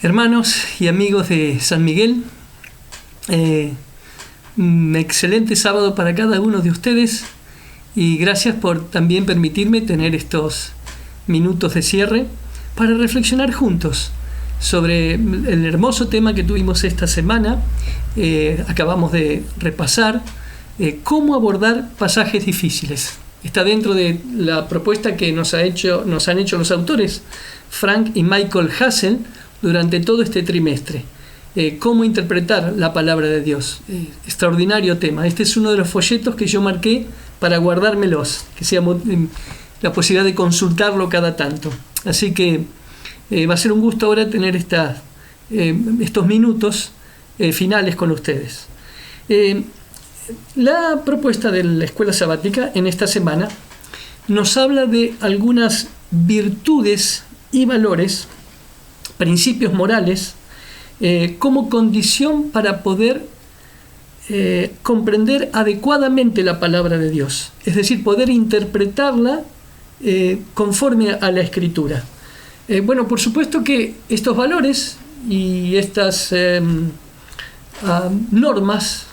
Hermanos y amigos de San Miguel, un excelente sábado para cada uno de ustedes y gracias por también permitirme tener estos minutos de cierre para reflexionar juntos sobre el hermoso tema que tuvimos esta semana. Acabamos de repasar cómo abordar pasajes difíciles. Está dentro de la propuesta que nos han hecho los autores Frank y Michael Hassel durante todo este trimestre. Cómo interpretar la palabra de Dios. Extraordinario tema. Este es uno de los folletos que yo marqué para guardármelos, que sea la posibilidad de consultarlo cada tanto. Así que va a ser un gusto ahora tener estos minutos finales con ustedes. La propuesta de la escuela sabática en esta semana nos habla de algunas virtudes y valores, principios morales, como condición para poder comprender adecuadamente la palabra de Dios, es decir, poder interpretarla conforme a la Escritura. Bueno, por supuesto que estos valores y estas normas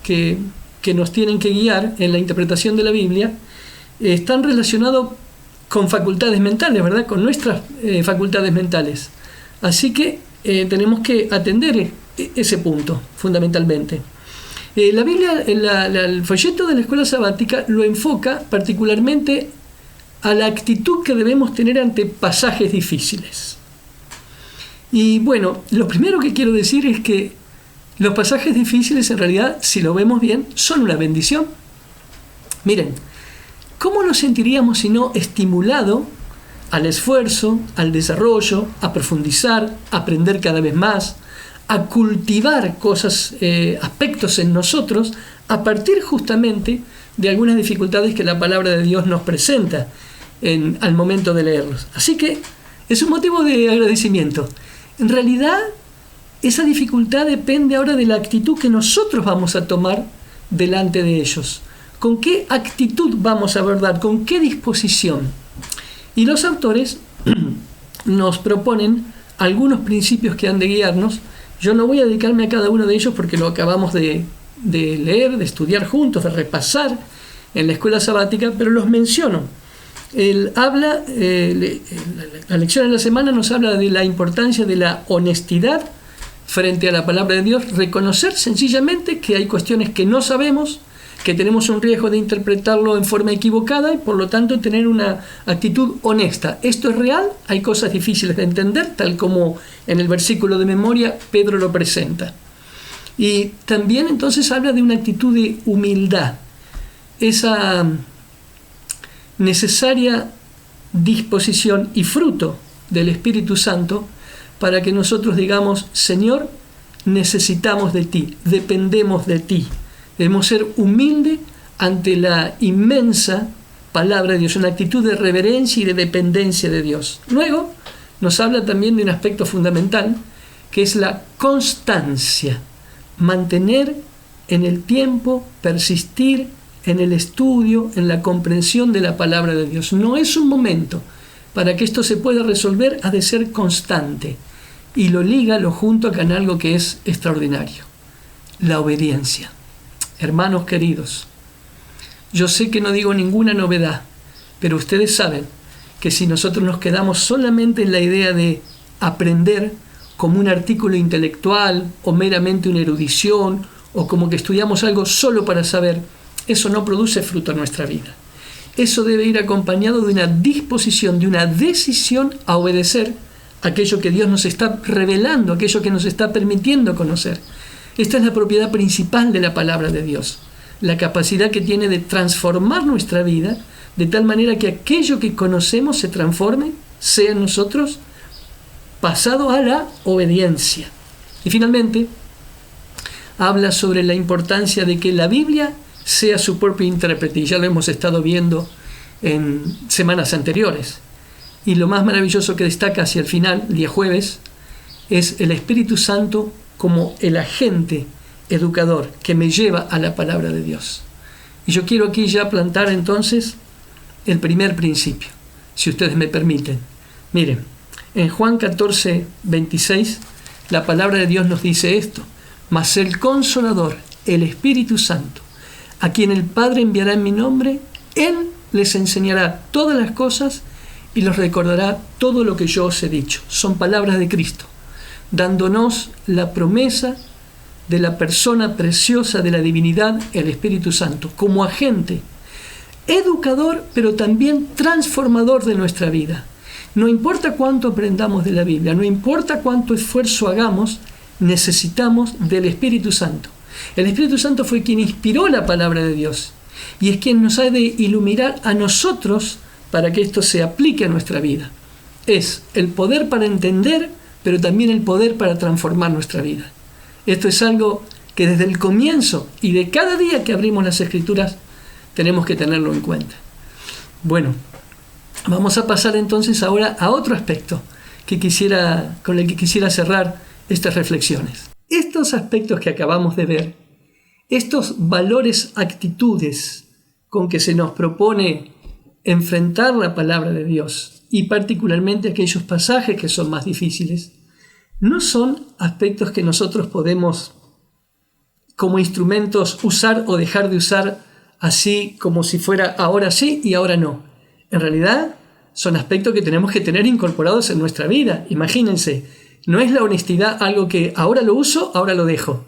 que nos tienen que guiar en la interpretación de la Biblia están relacionados con facultades mentales, ¿verdad? Con nuestras facultades mentales. Así que tenemos que atender ese punto, fundamentalmente. La Biblia, el folleto de la escuela sabática lo enfoca particularmente a la actitud que debemos tener ante pasajes difíciles. Y bueno, lo primero que quiero decir es que los pasajes difíciles, en realidad, si lo vemos bien, son una bendición. Miren, ¿cómo nos sentiríamos si no estimulado al esfuerzo, al desarrollo, a profundizar, a aprender cada vez más, a cultivar cosas, aspectos en nosotros, a partir justamente de algunas dificultades que la palabra de Dios nos presenta al momento de leerlos? Así que es un motivo de agradecimiento. En realidad, esa dificultad depende ahora de la actitud que nosotros vamos a tomar delante de ellos. ¿Con qué actitud vamos a abordar? ¿Con qué disposición? Y los autores nos proponen algunos principios que han de guiarnos. Yo no voy a dedicarme a cada uno de ellos porque lo acabamos de leer, de estudiar juntos, de repasar en la escuela sabática, pero los menciono. La lección de la semana nos habla de la importancia de la honestidad frente a la palabra de Dios, reconocer sencillamente que hay cuestiones que no sabemos, que tenemos un riesgo de interpretarlo en forma equivocada y por lo tanto tener una actitud honesta. Esto es real, hay cosas difíciles de entender, tal como en el versículo de memoria Pedro lo presenta. Y también entonces habla de una actitud de humildad, esa necesaria disposición y fruto del Espíritu Santo para que nosotros digamos: Señor, necesitamos de ti, dependemos de ti. Debemos ser humildes ante la inmensa palabra de Dios, una actitud de reverencia y de dependencia de Dios. Luego nos habla también de un aspecto fundamental, que es la constancia, mantener en el tiempo, persistir en el estudio, en la comprensión de la palabra de Dios. No es un momento. Para que esto se pueda resolver, ha de ser constante. Y lo junto acá en algo que es extraordinario: la obediencia. Hermanos queridos, yo sé que no digo ninguna novedad, pero ustedes saben que si nosotros nos quedamos solamente en la idea de aprender como un artículo intelectual o meramente una erudición o como que estudiamos algo solo para saber, eso no produce fruto en nuestra vida. Eso debe ir acompañado de una disposición, de una decisión a obedecer aquello que Dios nos está revelando, aquello que nos está permitiendo conocer. Esta es la propiedad principal de la palabra de Dios, la capacidad que tiene de transformar nuestra vida de tal manera que aquello que conocemos se transforme, sea en nosotros pasado a la obediencia. Y finalmente, habla sobre la importancia de que la Biblia sea su propio intérprete, y ya lo hemos estado viendo en semanas anteriores. Y lo más maravilloso que destaca hacia el final, el día jueves, es el Espíritu Santo como el agente educador que me lleva a la palabra de Dios. Y yo quiero aquí ya plantar entonces el primer principio, si ustedes me permiten. Miren, en Juan 14, 26 la palabra de Dios nos dice esto: mas el Consolador, el Espíritu Santo, a quien el Padre enviará en mi nombre, Él les enseñará todas las cosas y les recordará todo lo que yo os he dicho. Son palabras de Cristo, dándonos la promesa de la persona preciosa de la divinidad, el Espíritu Santo, como agente educador, pero también transformador de nuestra vida. No importa cuánto aprendamos de la Biblia, no importa cuánto esfuerzo hagamos, necesitamos del Espíritu Santo. El Espíritu Santo fue quien inspiró la palabra de Dios y es quien nos ha de iluminar a nosotros para que esto se aplique a nuestra vida. Es el poder para entender, pero también el poder para transformar nuestra vida. Esto es algo que desde el comienzo y de cada día que abrimos las Escrituras tenemos que tenerlo en cuenta. Bueno, vamos a pasar entonces ahora a otro aspecto con el que quisiera cerrar estas reflexiones. Estos aspectos que acabamos de ver, estos valores, actitudes con que se nos propone enfrentar la palabra de Dios, y particularmente aquellos pasajes que son más difíciles, no son aspectos que nosotros podemos como instrumentos usar o dejar de usar así como si fuera ahora sí y ahora no. En realidad son aspectos que tenemos que tener incorporados en nuestra vida. Imagínense, no es la honestidad algo que ahora lo uso, ahora lo dejo.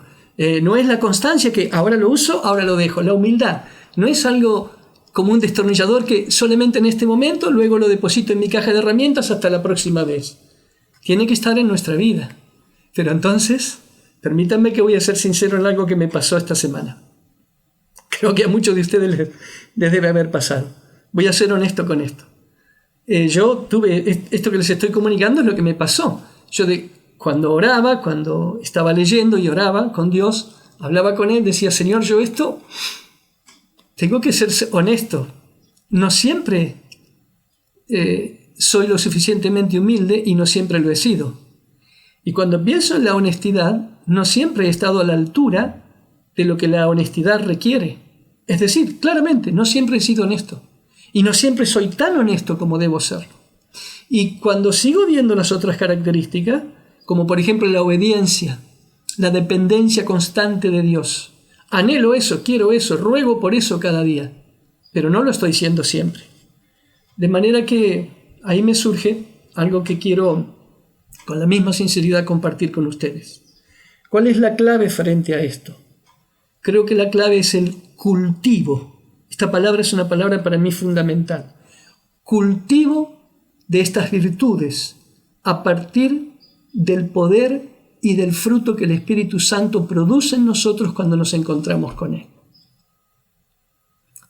No es la constancia que ahora lo uso, ahora lo dejo. La humildad no es algo como un destornillador que solamente en este momento, luego lo deposito en mi caja de herramientas hasta la próxima vez. Tiene que estar en nuestra vida. Pero entonces, permítanme que voy a ser sincero en algo que me pasó esta semana. Creo que a muchos de ustedes les debe haber pasado. Voy a ser honesto con esto. Yo tuve, esto que les estoy comunicando es lo que me pasó. Cuando estaba leyendo y oraba con Dios, hablaba con Él, decía: Señor, yo esto tengo que ser honesto. No siempre soy lo suficientemente humilde y no siempre lo he sido. Y cuando pienso en la honestidad, no siempre he estado a la altura de lo que la honestidad requiere. Es decir, claramente, no siempre he sido honesto. Y no siempre soy tan honesto como debo serlo. Y cuando sigo viendo las otras características, como por ejemplo la obediencia, la dependencia constante de Dios, anhelo eso, quiero eso, ruego por eso cada día, pero no lo estoy siendo siempre. De manera que ahí me surge algo que quiero con la misma sinceridad compartir con ustedes. ¿Cuál es la clave frente a esto? Creo que la clave es el cultivo. Esta palabra es una palabra para mí fundamental. Cultivo de estas virtudes a partir del poder y del fruto que el Espíritu Santo produce en nosotros cuando nos encontramos con Él.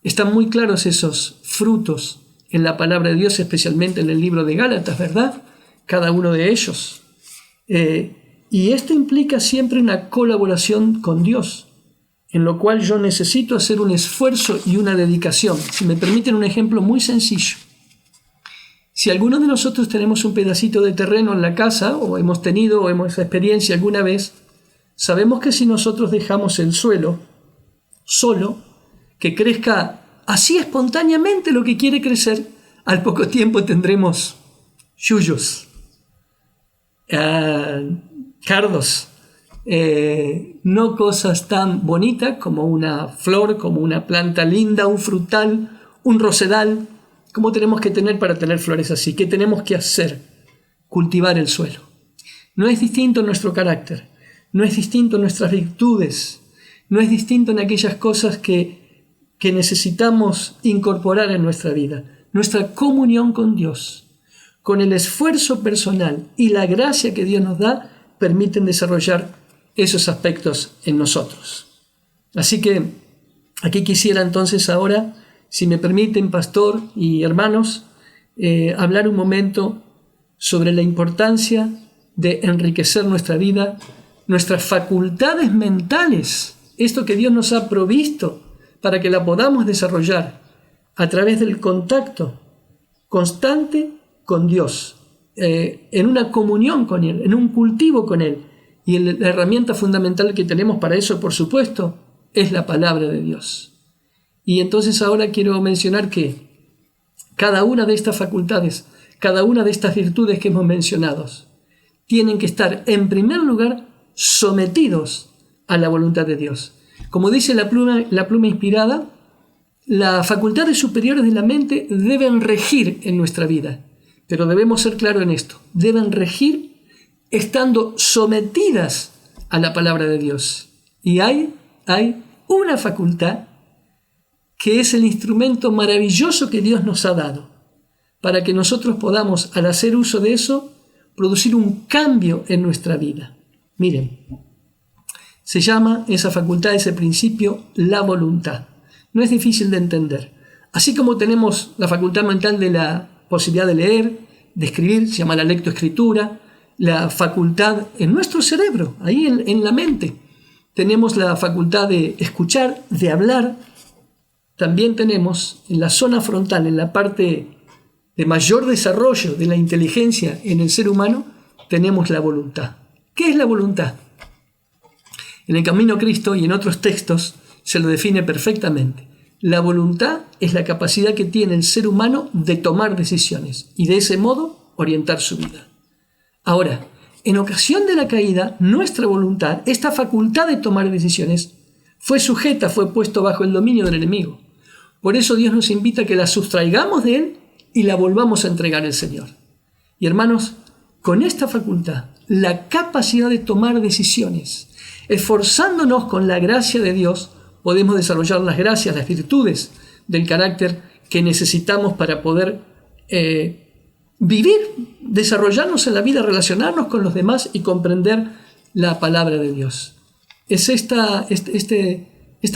Están muy claros esos frutos en la palabra de Dios, especialmente en el libro de Gálatas, ¿verdad? Cada uno de ellos. Y esto implica siempre una colaboración con Dios, en lo cual yo necesito hacer un esfuerzo y una dedicación. Si me permiten un ejemplo muy sencillo. Si algunos de nosotros tenemos un pedacito de terreno en la casa, o hemos tenido esa experiencia alguna vez, sabemos que si nosotros dejamos el suelo solo, que crezca así espontáneamente lo que quiere crecer, al poco tiempo tendremos yuyos, cardos, no cosas tan bonitas como una flor, como una planta linda, un frutal, un rosedal. ¿Cómo tenemos que tener para tener flores así? ¿Qué tenemos que hacer? Cultivar el suelo. No es distinto en nuestro carácter, no es distinto en nuestras virtudes, no es distinto en aquellas cosas que necesitamos incorporar en nuestra vida. Nuestra comunión con Dios, con el esfuerzo personal y la gracia que Dios nos da, permiten desarrollar esos aspectos en nosotros. Así que aquí quisiera entonces ahora, si me permiten, pastor y hermanos, hablar un momento sobre la importancia de enriquecer nuestra vida, nuestras facultades mentales, esto que Dios nos ha provisto para que la podamos desarrollar a través del contacto constante con Dios, en una comunión con Él, en un cultivo con Él. Y la herramienta fundamental que tenemos para eso, por supuesto, es la palabra de Dios. Y entonces ahora quiero mencionar que cada una de estas facultades, cada una de estas virtudes que hemos mencionado, tienen que estar, en primer lugar, sometidos a la voluntad de Dios. Como dice la pluma inspirada, las facultades superiores de la mente deben regir en nuestra vida, pero debemos ser claros en esto, deben regir estando sometidas a la palabra de Dios. Y hay una facultad que es el instrumento maravilloso que Dios nos ha dado para que nosotros podamos, al hacer uso de eso, producir un cambio en nuestra vida. Miren, se llama esa facultad, ese principio, la voluntad. No es difícil de entender. Así como tenemos la facultad mental de la posibilidad de leer, de escribir, se llama la lectoescritura, la facultad en nuestro cerebro, ahí en la mente. Tenemos la facultad de escuchar, de hablar. También tenemos en la zona frontal, en la parte de mayor desarrollo de la inteligencia en el ser humano, tenemos la voluntad. ¿Qué es la voluntad? En el Camino a Cristo y en otros textos se lo define perfectamente. La voluntad es la capacidad que tiene el ser humano de tomar decisiones y de ese modo orientar su vida. Ahora, en ocasión de la caída, nuestra voluntad, esta facultad de tomar decisiones, fue puesto bajo el dominio del enemigo. Por eso Dios nos invita a que la sustraigamos de él y la volvamos a entregar al Señor. Y hermanos, con esta facultad, la capacidad de tomar decisiones, esforzándonos con la gracia de Dios, podemos desarrollar las gracias, las virtudes del carácter que necesitamos para poder vivir, desarrollarnos en la vida, relacionarnos con los demás y comprender la palabra de Dios. Es esta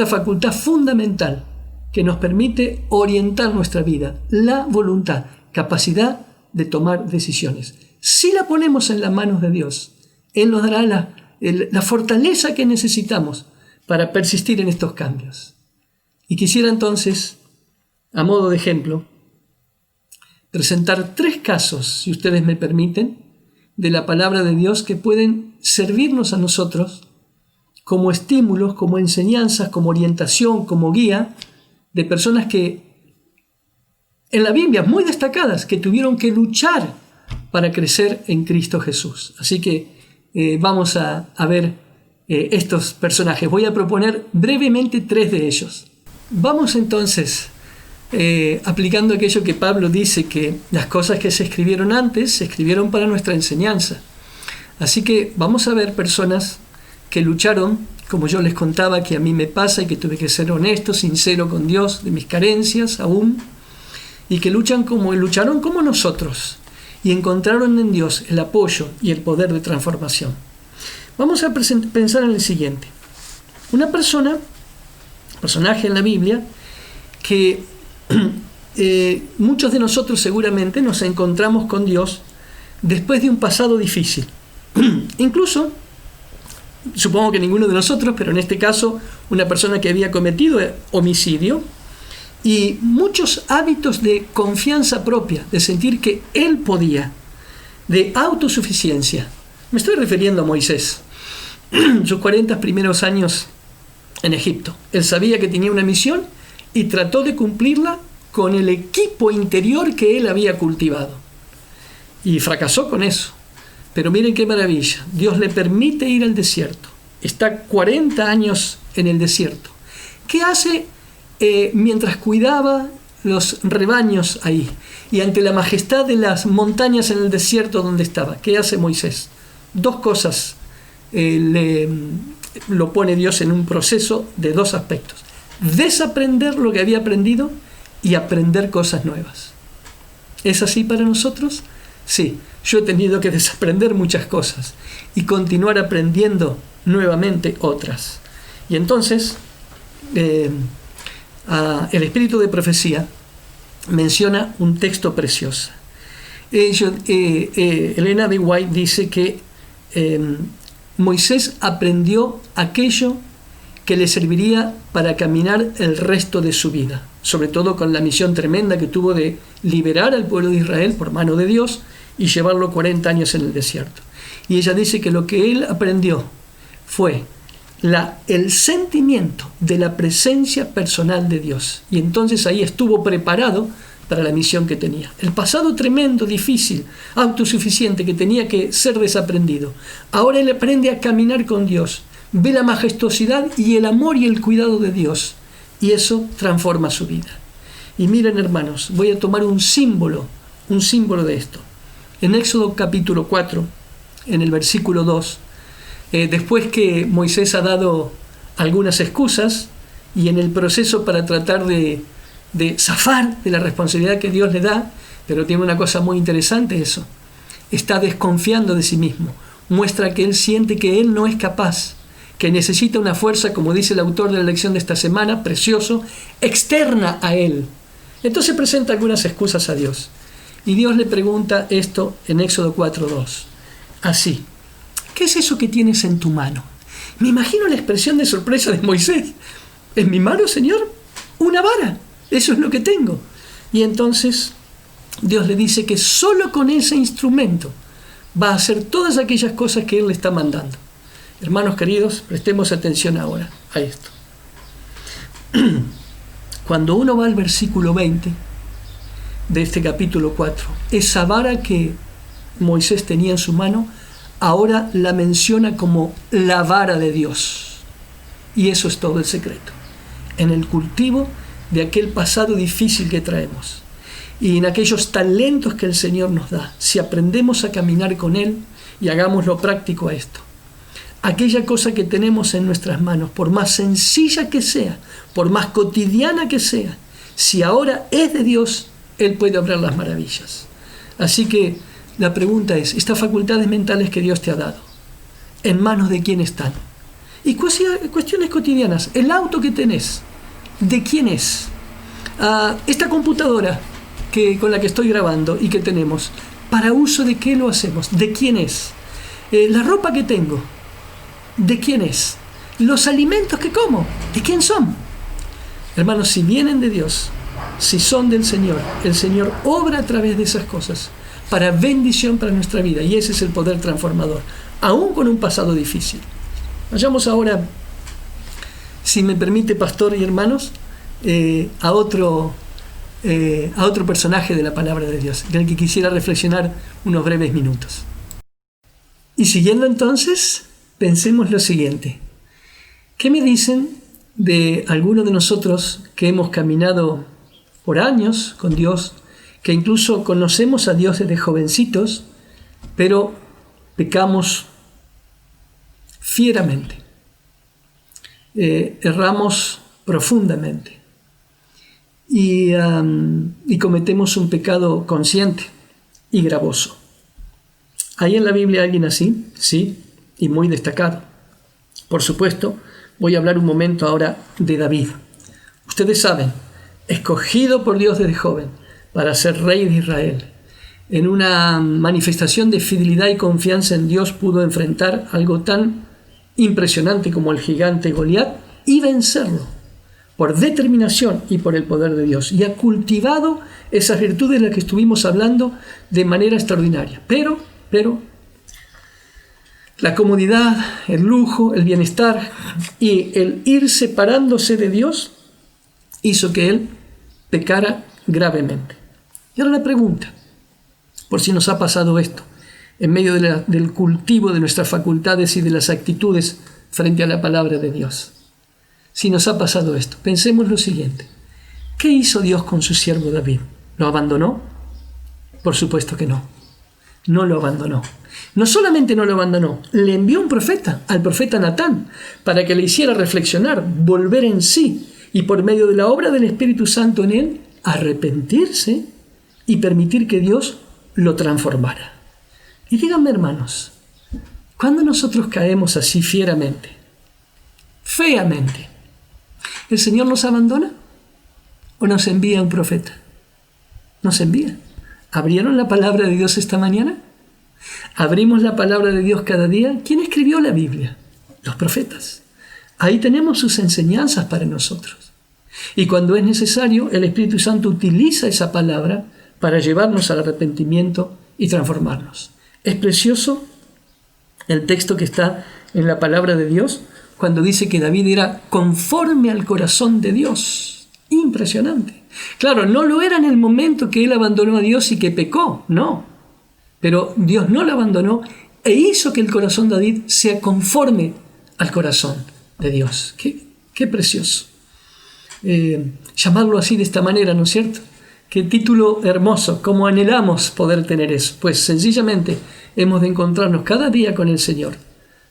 facultad fundamental que nos permite orientar nuestra vida, la voluntad, capacidad de tomar decisiones. Si la ponemos en las manos de Dios, Él nos dará la fortaleza que necesitamos para persistir en estos cambios. Y quisiera entonces, a modo de ejemplo, presentar 3 casos, si ustedes me permiten, de la palabra de Dios que pueden servirnos a nosotros como estímulos, como enseñanzas, como orientación, como guía de personas que en la Biblia muy destacadas, que tuvieron que luchar para crecer en Cristo Jesús. Así que vamos a ver estos personajes. Voy a proponer brevemente 3 de ellos. Vamos entonces aplicando aquello que Pablo dice, que las cosas que se escribieron antes se escribieron para nuestra enseñanza. Así que vamos a ver personas que lucharon, como yo les contaba que a mí me pasa y que tuve que ser honesto, sincero con Dios de mis carencias aún, y que lucharon como nosotros y encontraron en Dios el apoyo y el poder de transformación. Vamos a pensar en el siguiente. Una personaje en la Biblia que muchos de nosotros seguramente nos encontramos con Dios después de un pasado difícil. Incluso, supongo que ninguno de nosotros, pero en este caso una persona que había cometido homicidio y muchos hábitos de confianza propia, de sentir que él podía, de autosuficiencia. Me estoy refiriendo a Moisés, sus 40 primeros años en Egipto. Él sabía que tenía una misión y trató de cumplirla con el equipo interior que él había cultivado. Y fracasó con eso. Pero miren qué maravilla. Dios le permite ir al desierto. Está 40 años en el desierto. ¿Qué hace mientras cuidaba los rebaños ahí? Y ante la majestad de las montañas en el desierto donde estaba. ¿Qué hace Moisés? 2 cosas lo pone Dios en un proceso de 2 aspectos. Desaprender lo que había aprendido y aprender cosas nuevas. ¿Es así para nosotros? Sí, yo he tenido que desaprender muchas cosas y continuar aprendiendo nuevamente otras. Y entonces, el espíritu de profecía menciona un texto precioso. Elena de White dice que Moisés aprendió aquello que le serviría para caminar el resto de su vida, sobre todo con la misión tremenda que tuvo de liberar al pueblo de Israel por mano de Dios y llevarlo 40 años en el desierto. Y ella dice que lo que él aprendió fue el sentimiento de la presencia personal de Dios. Y entonces ahí estuvo preparado para la misión que tenía. El pasado tremendo, difícil, autosuficiente, que tenía que ser desaprendido. Ahora él aprende a caminar con Dios, ve la majestuosidad y el amor y el cuidado de Dios, y eso transforma su vida. Y miren, hermanos, voy a tomar un símbolo de esto. En Éxodo capítulo 4, en el versículo 2, después que Moisés ha dado algunas excusas y en el proceso para tratar de zafar de la responsabilidad que Dios le da, pero tiene una cosa muy interesante eso, está desconfiando de sí mismo, muestra que él siente que él no es capaz, que necesita una fuerza, como dice el autor de la lección de esta semana, precioso, externa a él. Entonces presenta algunas excusas a Dios. Y Dios le pregunta esto en Éxodo 4:2. Así, ¿qué es eso que tienes en tu mano? Me imagino la expresión de sorpresa de Moisés. ¿En mi mano, Señor? Una vara. Eso es lo que tengo. Y entonces Dios le dice que solo con ese instrumento va a hacer todas aquellas cosas que Él le está mandando. Hermanos queridos, prestemos atención ahora a esto. Cuando uno va al versículo 20 de este capítulo 4, esa vara que Moisés tenía en su mano, ahora la menciona como la vara de Dios. Y eso es todo el secreto. En el cultivo de aquel pasado difícil que traemos y en aquellos talentos que el Señor nos da, si aprendemos a caminar con Él y hagámoslo práctico a esto. Aquella cosa que tenemos en nuestras manos, por más sencilla que sea, por más cotidiana que sea, si ahora es de Dios, Él puede obrar las maravillas. Así que la pregunta es, estas facultades mentales que Dios te ha dado, ¿en manos de quién están? Y cuestiones cotidianas, el auto que tenés, ¿de quién es? Esta computadora con la que estoy grabando y que tenemos, ¿para uso de qué lo hacemos? ¿De quién es? La ropa que tengo, ¿de quién es? Los alimentos que como, ¿de quién son? Hermanos, si vienen de Dios, si son del Señor, el Señor obra a través de esas cosas para bendición para nuestra vida, y ese es el poder transformador, aún con un pasado difícil. Vayamos ahora, si me permite, pastor y hermanos, a otro personaje de la palabra de Dios, del que quisiera reflexionar unos breves minutos. Y siguiendo entonces, pensemos lo siguiente. ¿Qué me dicen de algunos de nosotros que hemos caminado por años con Dios, que incluso conocemos a Dios desde jovencitos, pero pecamos fieramente, erramos profundamente y cometemos un pecado consciente y gravoso? ¿Hay en la Biblia alguien así? Sí, y muy destacado. Por supuesto, voy a hablar un momento ahora de David. Ustedes saben, escogido por Dios desde joven para ser rey de Israel, en una manifestación de fidelidad y confianza en Dios pudo enfrentar algo tan impresionante como el gigante Goliat y vencerlo por determinación y por el poder de Dios. Y ha cultivado esas virtudes de las que estuvimos hablando de manera extraordinaria. Pero la comodidad, el lujo, el bienestar y el ir separándose de Dios hizo que él pecara gravemente. Y ahora la pregunta, por si nos ha pasado esto, en medio del cultivo de nuestras facultades y de las actitudes frente a la palabra de Dios. Si nos ha pasado esto, pensemos lo siguiente. ¿Qué hizo Dios con su siervo David? ¿Lo abandonó? Por supuesto que no. No lo abandonó. No solamente no lo abandonó, le envió un profeta, al profeta Natán, para que le hiciera reflexionar, volver en sí, y por medio de la obra del Espíritu Santo en él, arrepentirse y permitir que Dios lo transformara. Y díganme, hermanos, ¿cuándo nosotros caemos así fieramente, feamente, el Señor nos abandona o nos envía un profeta? Nos envía. ¿Abrieron la palabra de Dios esta mañana? ¿Abrimos la palabra de Dios cada día? ¿Quién escribió la Biblia? Los profetas. Ahí tenemos sus enseñanzas para nosotros. Y cuando es necesario, el Espíritu Santo utiliza esa palabra para llevarnos al arrepentimiento y transformarnos. Es precioso el texto que está en la palabra de Dios cuando dice que David era conforme al corazón de Dios. Impresionante. Claro, no lo era en el momento que él abandonó a Dios y que pecó, no. Pero Dios no lo abandonó e hizo que el corazón de David sea conforme al corazón de Dios. Qué precioso. Llamarlo así de esta manera, ¿no es cierto? Qué título hermoso, cómo anhelamos poder tener eso. Pues sencillamente hemos de encontrarnos cada día con el Señor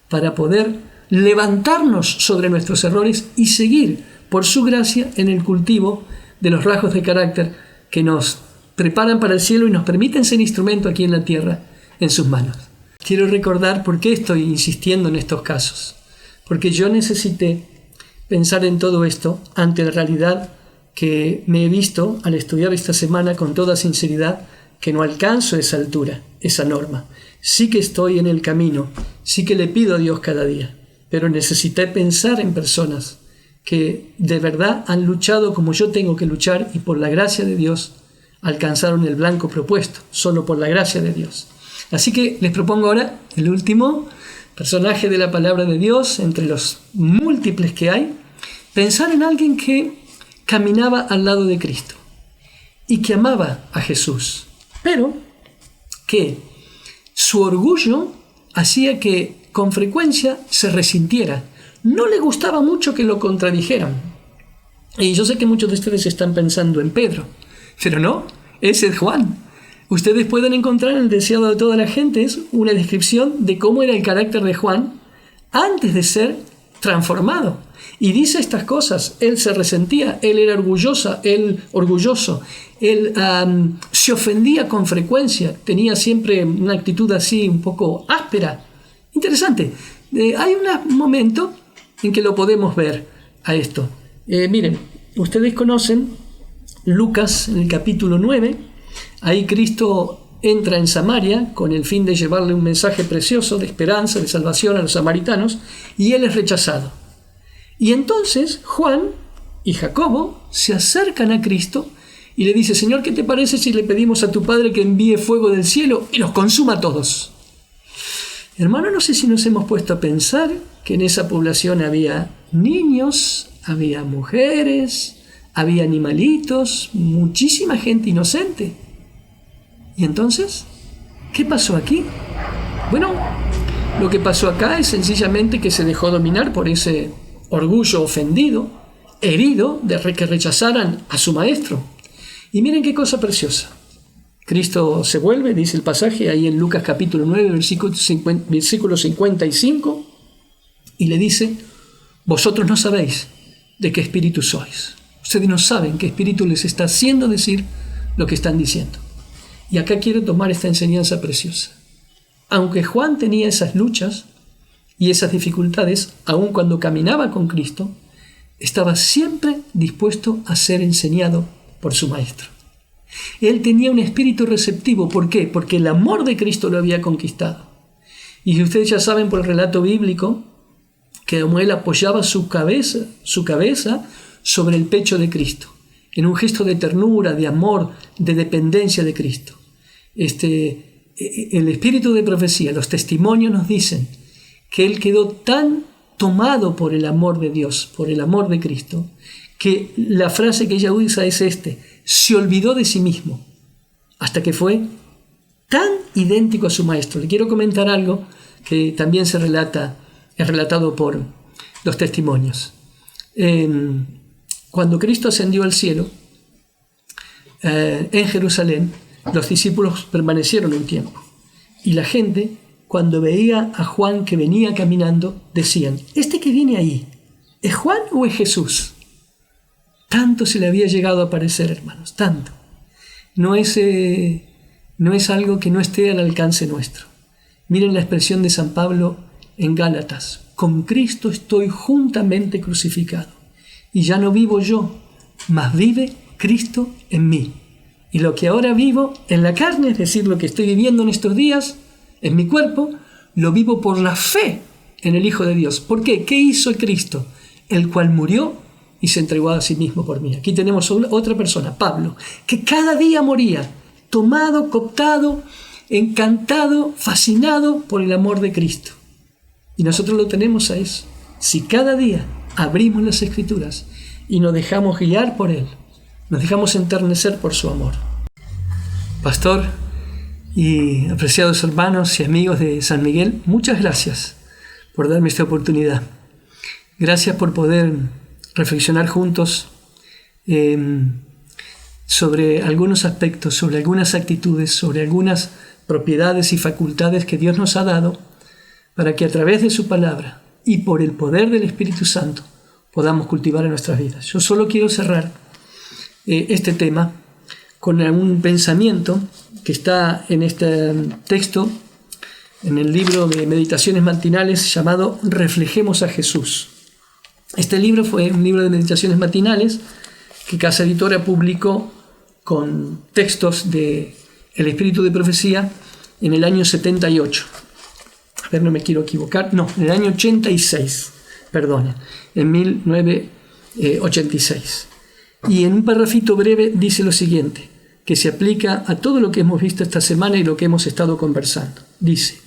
para poder levantarnos sobre nuestros errores y seguir por su gracia en el cultivo de los rasgos de carácter que nos preparan para el cielo y nos permiten ser instrumento aquí en la tierra en sus manos. Quiero recordar por qué estoy insistiendo en estos casos. Porque yo necesité pensar en todo esto ante la realidad que me he visto al estudiar esta semana con toda sinceridad, que no alcanzo esa altura, esa norma. Sí que estoy en el camino, sí que le pido a Dios cada día, pero necesité pensar en personas que de verdad han luchado como yo tengo que luchar y por la gracia de Dios alcanzaron el blanco propuesto, solo por la gracia de Dios. Así que les propongo ahora el último personaje de la palabra de Dios, entre los múltiples que hay, pensar en alguien que caminaba al lado de Cristo y que amaba a Jesús, pero que su orgullo hacía que con frecuencia se resintiera. No le gustaba mucho que lo contradijeran. Y yo sé que muchos de ustedes están pensando en Pedro, pero no, ese es Juan. Ustedes pueden encontrar en el deseado de toda la gente es una descripción de cómo era el carácter de Juan antes de ser transformado. Y dice estas cosas: él se resentía, él era orgulloso, él se ofendía con frecuencia, tenía siempre una actitud así un poco áspera. Interesante. Hay un momento en que lo podemos ver a esto. Miren, ustedes conocen Lucas en el capítulo 9. Ahí Cristo entra en Samaria con el fin de llevarle un mensaje precioso de esperanza, de salvación a los samaritanos, y él es rechazado. Y entonces Juan y Jacobo se acercan a Cristo y le dicen: Señor, ¿qué te parece si le pedimos a tu Padre que envíe fuego del cielo y los consuma a todos? Hermano, no sé si nos hemos puesto a pensar que en esa población había niños, había mujeres, había animalitos, muchísima gente inocente. ¿Y entonces? ¿Qué pasó aquí? Bueno, lo que pasó acá es sencillamente que se dejó dominar por ese orgullo ofendido, herido, de que rechazaran a su maestro. Y miren qué cosa preciosa. Cristo se vuelve, dice el pasaje ahí en Lucas capítulo 9, versículo 55, y le dice: vosotros no sabéis de qué espíritu sois. Ustedes no saben qué espíritu les está haciendo decir lo que están diciendo. Y acá quiero tomar esta enseñanza preciosa. Aunque Juan tenía esas luchas y esas dificultades, aun cuando caminaba con Cristo, estaba siempre dispuesto a ser enseñado por su maestro. Él tenía un espíritu receptivo. ¿Por qué? Porque el amor de Cristo lo había conquistado. Y ustedes ya saben por el relato bíblico que como él apoyaba su cabeza sobre el pecho de Cristo, en un gesto de ternura, de amor, de dependencia de Cristo. El espíritu de profecía, los testimonios nos dicen que él quedó tan tomado por el amor de Dios, por el amor de Cristo, que la frase que ella usa es se olvidó de sí mismo, hasta que fue tan idéntico a su maestro. Le quiero comentar algo que también es relatado por los testimonios. Cuando Cristo ascendió al cielo, en Jerusalén, los discípulos permanecieron un tiempo. Y la gente, cuando veía a Juan que venía caminando, decían: ¿este que viene ahí, es Juan o es Jesús? Tanto se le había llegado a parecer, hermanos, tanto. No es algo que no esté al alcance nuestro. Miren la expresión de San Pablo en Gálatas: con Cristo estoy juntamente crucificado, y ya no vivo yo, mas vive Cristo en mí. Y lo que ahora vivo en la carne, es decir, lo que estoy viviendo en estos días, en mi cuerpo, lo vivo por la fe en el Hijo de Dios. ¿Por qué? ¿Qué hizo Cristo? El cual murió y se entregó a sí mismo por mí. Aquí tenemos otra persona, Pablo, que cada día moría, tomado, cooptado, encantado, fascinado por el amor de Cristo. Y nosotros lo tenemos a eso. Si cada día abrimos las Escrituras y nos dejamos guiar por Él. Nos dejamos enternecer por su amor. Pastor y apreciados hermanos y amigos de San Miguel, muchas gracias por darme esta oportunidad. Gracias por poder reflexionar juntos sobre algunos aspectos, sobre algunas actitudes, sobre algunas propiedades y facultades que Dios nos ha dado para que a través de su palabra y por el poder del Espíritu Santo podamos cultivar en nuestras vidas. Yo solo quiero cerrar este tema con un pensamiento que está en este texto, en el libro de Meditaciones Matinales llamado Reflejemos a Jesús. Este libro fue un libro de meditaciones matinales que Casa Editora publicó con textos del Espíritu de Profecía en el año 78. A ver, no me quiero equivocar. No, en el año 86, perdón, en 1986. Y en un parrafito breve dice lo siguiente, que se aplica a todo lo que hemos visto esta semana y lo que hemos estado conversando. Dice,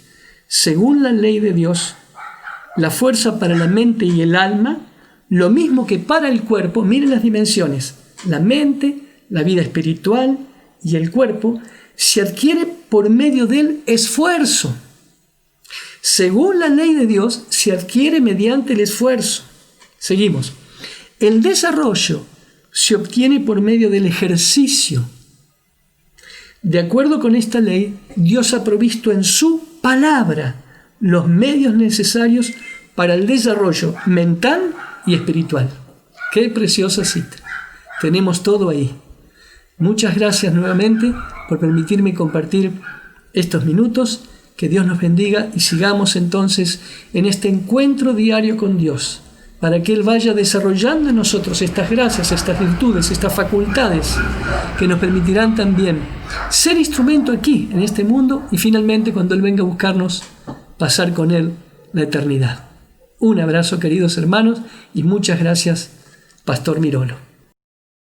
según la ley de Dios, la fuerza para la mente y el alma, lo mismo que para el cuerpo, miren las dimensiones, la mente, la vida espiritual y el cuerpo, se adquiere por medio del esfuerzo. Según la ley de Dios, se adquiere mediante el esfuerzo. Seguimos. El desarrollo se obtiene por medio del ejercicio. De acuerdo con esta ley, Dios ha provisto en su palabra los medios necesarios para el desarrollo mental y espiritual. Qué preciosa cita. Tenemos todo ahí. Muchas gracias nuevamente por permitirme compartir estos minutos. Que Dios nos bendiga y sigamos entonces en este encuentro diario con Dios, para que Él vaya desarrollando en nosotros estas gracias, estas virtudes, estas facultades que nos permitirán también ser instrumento aquí, en este mundo, y finalmente cuando Él venga a buscarnos, pasar con Él la eternidad. Un abrazo, queridos hermanos, y muchas gracias, Pastor Mirolo.